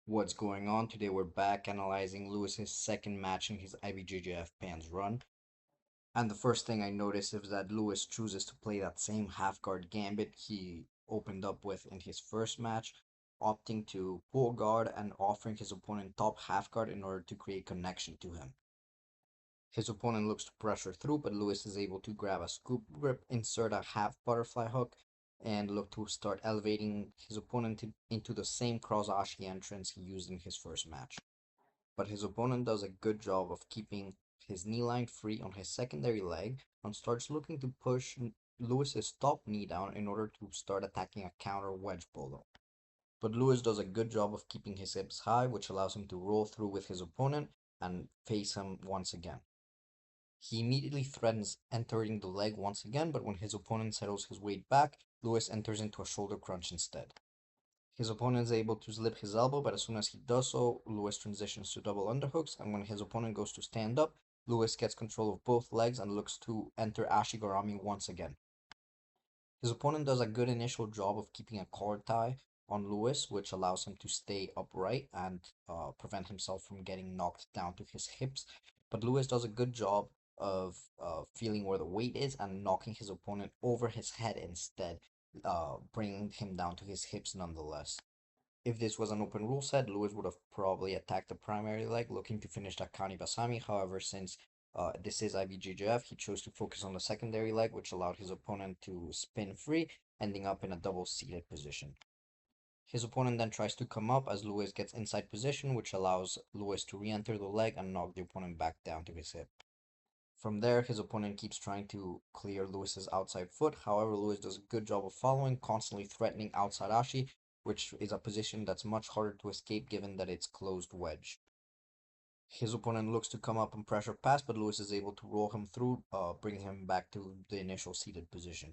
What's going on? Today we're back analyzing Lewis's second match in his IBJJF Pans run. And the first thing I notice is that Lewis chooses to play that same half guard gambit he opened up with in his first match, opting to pull guard and offering his opponent top half guard in order to create connection to him. His opponent looks to pressure through, but Lewis is able to grab a scoop grip, insert a half butterfly hook, and look to start elevating his opponent into the same cross ashi entrance he used in his first match. But his opponent does a good job of keeping his knee line free on his secondary leg and starts looking to push Lewis's top knee down in order to start attacking a counter wedge polo. But Lewis does a good job of keeping his hips high, which allows him to roll through with his opponent and face him once again. He immediately threatens entering the leg once again, but when his opponent settles his weight back, Lewis enters into a shoulder crunch instead. His opponent is able to slip his elbow, but as soon as he does so, Lewis transitions to double underhooks, and when his opponent goes to stand up, Lewis gets control of both legs and looks to enter Ashigarami once again. His opponent does a good initial job of keeping a collar tie on Lewis, which allows him to stay upright and prevent himself from getting knocked down to his hips. But Lewis does a good job of feeling where the weight is and knocking his opponent over his head instead, bringing him down to his hips nonetheless. If this was an open rule set, Lewis would have probably attacked the primary leg, looking to finish that Kani Basami. However, since this is IBJJF, he chose to focus on the secondary leg, which allowed his opponent to spin free, ending up in a double seated position. His opponent then tries to come up as Lewis gets inside position, which allows Lewis to re-enter the leg and knock the opponent back down to his hip. From there, his opponent keeps trying to clear Lewis's outside foot. However, Lewis does a good job of following, constantly threatening outside ashi, which is a position that's much harder to escape given that it's closed wedge. His opponent looks to come up and pressure pass, but Lewis is able to roll him through, bringing him back to the initial seated position.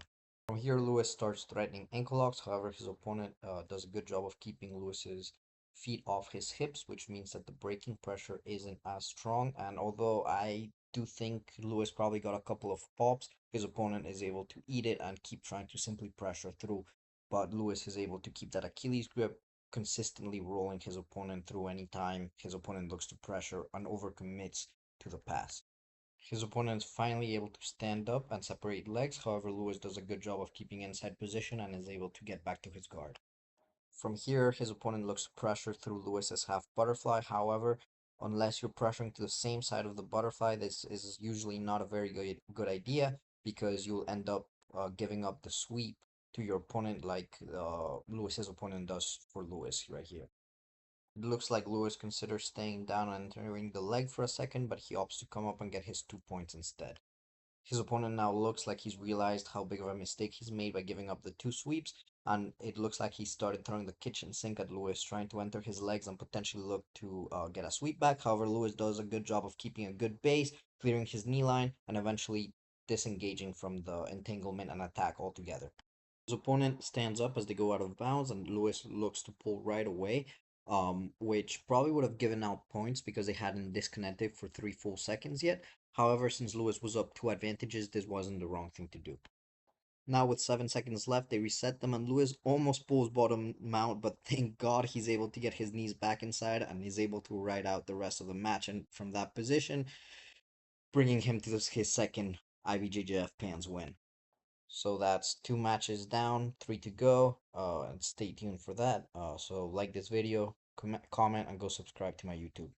From here, Lewis starts threatening ankle locks. However, his opponent does a good job of keeping Lewis's feet off his hips, which means that the braking pressure isn't as strong. And although I do think Lewis probably got a couple of pops, his opponent is able to eat it and keep trying to simply pressure through. But Lewis is able to keep that Achilles grip, consistently rolling his opponent through any time his opponent looks to pressure and overcommits to the pass. His opponent is finally able to stand up and separate legs. However, Lewis does a good job of keeping inside position and is able to get back to his guard. From here, his opponent looks to pressure through Lewis's half butterfly. However, unless you're pressuring to the same side of the butterfly, this is usually not a very good idea because you'll end up giving up the sweep to your opponent like Lewis's opponent does for Lewis right here. It looks like Lewis considers staying down and entering the leg for a second, but he opts to come up and get his 2 points instead. His opponent now looks like he's realized how big of a mistake he's made by giving up the two sweeps, and it looks like he started throwing the kitchen sink at Lewis, trying to enter his legs and potentially look to get a sweep back. However, Lewis does a good job of keeping a good base, clearing his knee line, and eventually disengaging from the entanglement and attack altogether. His opponent stands up as they go out of bounds, and Lewis looks to pull right away, which probably would have given out points because they hadn't disconnected for 3 full seconds yet. However, since Lewis was up 2 advantages, this wasn't the wrong thing to do. Now, with 7 seconds left, they reset them, and Lewis almost pulls bottom mount, but thank God he's able to get his knees back inside and he's able to ride out the rest of the match. And from that position, bringing him to his second IBJJF Pans win. So that's 2 matches down, 3 to go, and stay tuned for that. So like this video, comment, and go subscribe to my YouTube.